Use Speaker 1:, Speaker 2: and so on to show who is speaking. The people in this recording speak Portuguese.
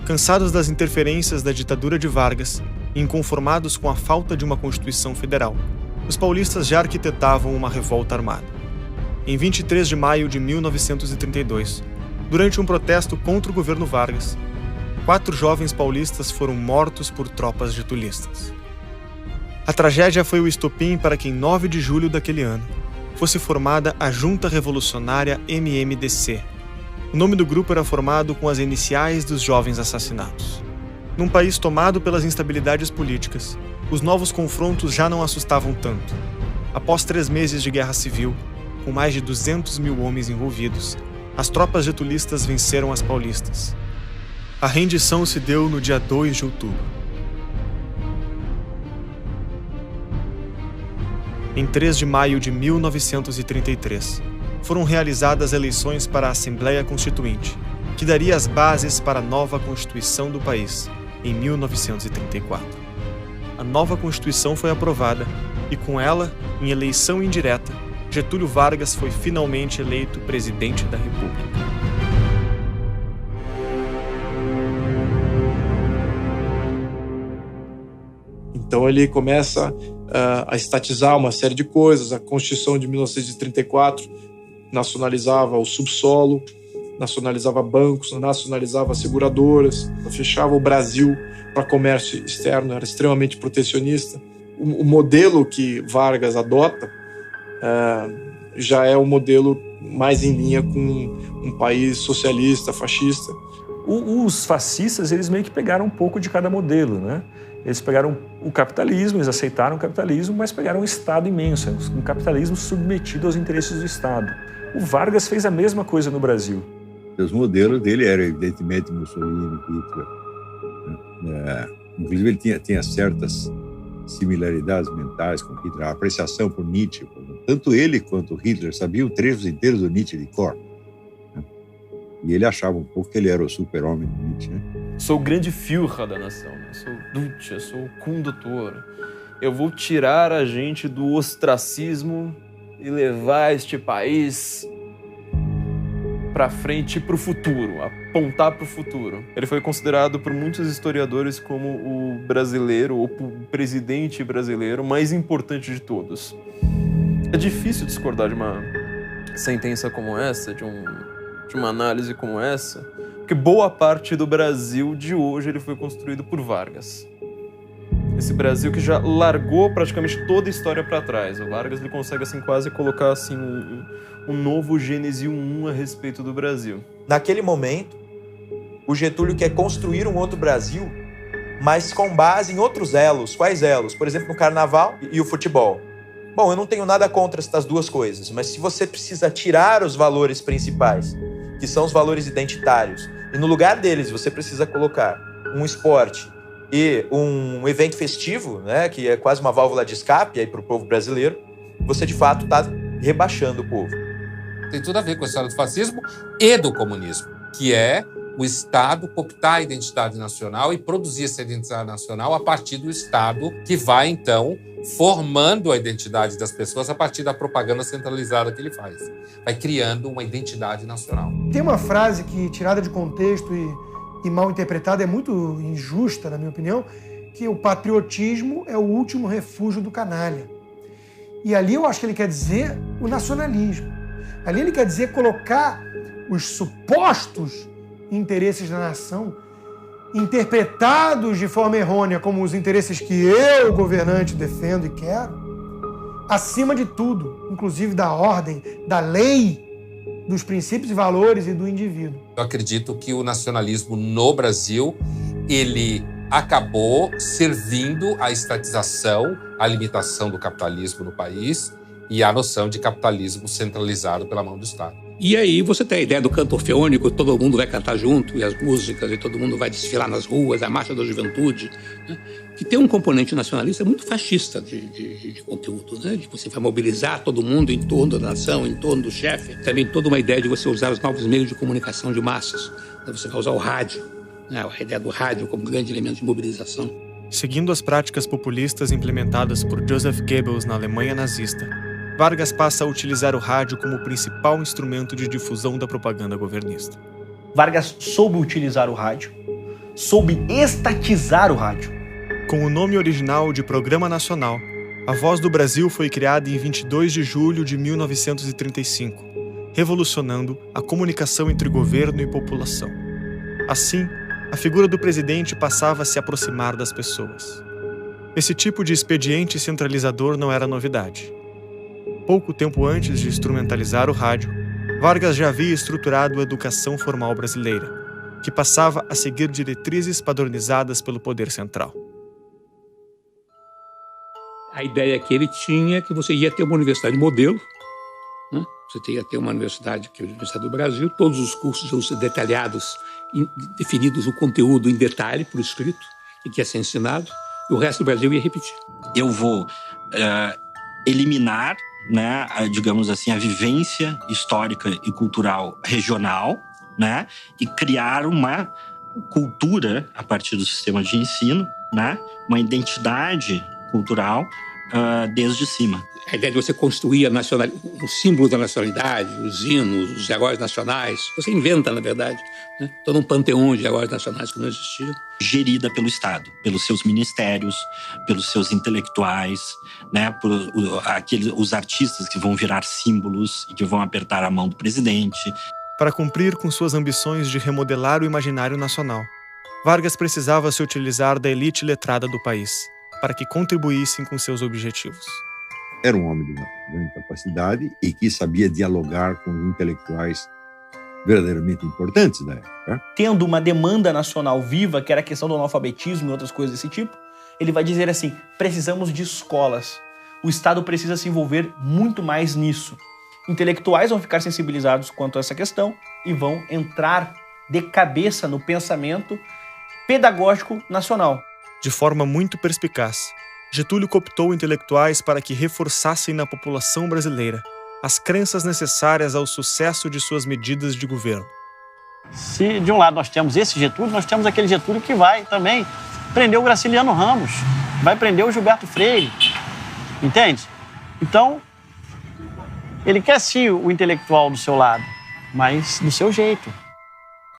Speaker 1: Cansados das interferências da ditadura de Vargas e inconformados com a falta de uma Constituição Federal, os paulistas já arquitetavam uma revolta armada. Em 23 de maio de 1932, durante um protesto contra o governo Vargas, 4 jovens paulistas foram mortos por tropas getulistas. A tragédia foi o estopim para que, em 9 de julho daquele ano, fosse formada a Junta Revolucionária MMDC. O nome do grupo era formado com as iniciais dos jovens assassinados. Num país tomado pelas instabilidades políticas, os novos confrontos já não assustavam tanto. Após 3 meses de guerra civil, com mais de 200 mil homens envolvidos, as tropas getulistas venceram as paulistas. A rendição se deu no dia 2 de outubro. Em 3 de maio de 1933, foram realizadas eleições para a Assembleia Constituinte, que daria as bases para a nova Constituição do país, em 1934. A nova Constituição foi aprovada e, com ela, em eleição indireta, Getúlio Vargas foi finalmente eleito presidente da República.
Speaker 2: Então ele começa a estatizar uma série de coisas. A Constituição de 1934 nacionalizava o subsolo, nacionalizava bancos, nacionalizava seguradoras, fechava o Brasil para comércio externo, era extremamente protecionista. O modelo que Vargas adota já é o modelo mais em linha com um país socialista, fascista.
Speaker 3: Os fascistas, eles meio que pegaram um pouco de cada modelo, né? Eles pegaram o capitalismo, eles aceitaram o capitalismo, mas pegaram um Estado imenso, um capitalismo submetido aos interesses do Estado. O Vargas fez a mesma coisa no Brasil.
Speaker 4: Os modelos dele eram, evidentemente, Mussolini, Hitler. Inclusive, ele tinha certas similaridades mentais com Hitler, a apreciação por Nietzsche. Tanto ele quanto Hitler sabiam trechos inteiros do Nietzsche de cor. E ele achava um pouco que ele era o super-homem do Nietzsche.
Speaker 5: Sou o grande Führer da nação, sou o Duce, sou o condutor. Eu vou tirar a gente do ostracismo e levar este país para frente, para o futuro, apontar para o futuro. Ele foi considerado por muitos historiadores como o brasileiro, ou o presidente brasileiro mais importante de todos. É difícil discordar de uma sentença como essa, de uma análise como essa, porque boa parte do Brasil de hoje ele foi construído por Vargas. Esse Brasil que já largou praticamente toda a história para trás. O Vargas ele consegue assim, quase colocar assim, um novo Gênesis 1 a respeito do Brasil.
Speaker 6: Naquele momento, o Getúlio quer construir um outro Brasil, mas com base em outros elos. Quais elos? Por exemplo, no carnaval e o futebol. Bom, eu não tenho nada contra estas duas coisas, mas se você precisa tirar os valores principais, que são os valores identitários, e no lugar deles você precisa colocar um esporte e um evento festivo, né, que é quase uma válvula de escape para o povo brasileiro, você de fato está rebaixando o povo.
Speaker 7: Tem tudo a ver com a história do fascismo e do comunismo, que é o Estado cooptar a identidade nacional e produzir essa identidade nacional a partir do Estado, que vai, então, formando a identidade das pessoas a partir da propaganda centralizada que ele faz. Vai criando uma identidade nacional.
Speaker 8: Tem uma frase que, tirada de contexto e mal interpretada, é muito injusta, na minha opinião, que o patriotismo é o último refúgio do canalha. E ali eu acho que ele quer dizer o nacionalismo. Ali ele quer dizer colocar os supostos interesses da nação, interpretados de forma errônea como os interesses que eu, governante, defendo e quero, acima de tudo, inclusive da ordem, da lei, dos princípios e valores e do indivíduo.
Speaker 7: Eu acredito que o nacionalismo no Brasil, ele acabou servindo à estatização, à limitação do capitalismo no país e à noção de capitalismo centralizado pela mão do Estado.
Speaker 9: E aí você tem a ideia do canto orfeônico, todo mundo vai cantar junto, e as músicas, e todo mundo vai desfilar nas ruas, a marcha da juventude, né? Que tem um componente nacionalista muito fascista de conteúdo, né? De você vai mobilizar todo mundo em torno da nação, em torno do chefe. Também toda uma ideia de você usar os novos meios de comunicação de massas. Né? Você vai usar o rádio, né? A ideia do rádio como grande elemento de mobilização.
Speaker 1: Seguindo as práticas populistas implementadas por Joseph Goebbels na Alemanha nazista, Vargas passa a utilizar o rádio como principal instrumento de difusão da propaganda governista.
Speaker 10: Vargas soube utilizar o rádio soube estatizar o rádio.
Speaker 1: Com o nome original de Programa Nacional, a Voz do Brasil foi criada em 22 de julho de 1935, revolucionando a comunicação entre governo e população. Assim, a figura do presidente passava a se aproximar das pessoas. Esse tipo de expediente centralizador não era novidade. Pouco tempo antes de instrumentalizar o rádio, Vargas já havia estruturado a educação formal brasileira, que passava a seguir diretrizes padronizadas pelo poder central.
Speaker 9: A ideia que ele tinha é que você ia ter uma universidade modelo, né? Você ia ter uma universidade, que é a Universidade do Brasil, todos os cursos iam ser detalhados, definidos o conteúdo em detalhe, por escrito, e que ia ser ensinado, e o resto do Brasil ia repetir.
Speaker 11: Eu vou eliminar, né, digamos assim, a vivência histórica e cultural regional, né, e criar uma cultura a partir do sistema de ensino, né, uma identidade cultural desde cima.
Speaker 9: A ideia de você construir o símbolo da nacionalidade, os hinos, os heróis nacionais, você inventa, na verdade, né? Todo um panteão de heróis nacionais que não existia.
Speaker 11: Gerida pelo Estado, pelos seus ministérios, pelos seus intelectuais, né? Por os artistas que vão virar símbolos e que vão apertar a mão do presidente.
Speaker 1: Para cumprir com suas ambições de remodelar o imaginário nacional, Vargas precisava se utilizar da elite letrada do país, para que contribuíssem com seus objetivos.
Speaker 4: Era um homem de uma grande capacidade e que sabia dialogar com os intelectuais verdadeiramente importantes da época.
Speaker 10: Tendo uma demanda nacional viva, que era a questão do analfabetismo e outras coisas desse tipo, ele vai dizer assim, precisamos de escolas. O Estado precisa se envolver muito mais nisso. Intelectuais vão ficar sensibilizados quanto a essa questão e vão entrar de cabeça no pensamento pedagógico nacional.
Speaker 1: De forma muito perspicaz, Getúlio cooptou intelectuais para que reforçassem na população brasileira as crenças necessárias ao sucesso de suas medidas de governo.
Speaker 12: Se de um lado nós temos esse Getúlio, nós temos aquele Getúlio que vai também prender o Graciliano Ramos, vai prender o Gilberto Freire, entende? Então, ele quer sim o intelectual do seu lado, mas do seu jeito.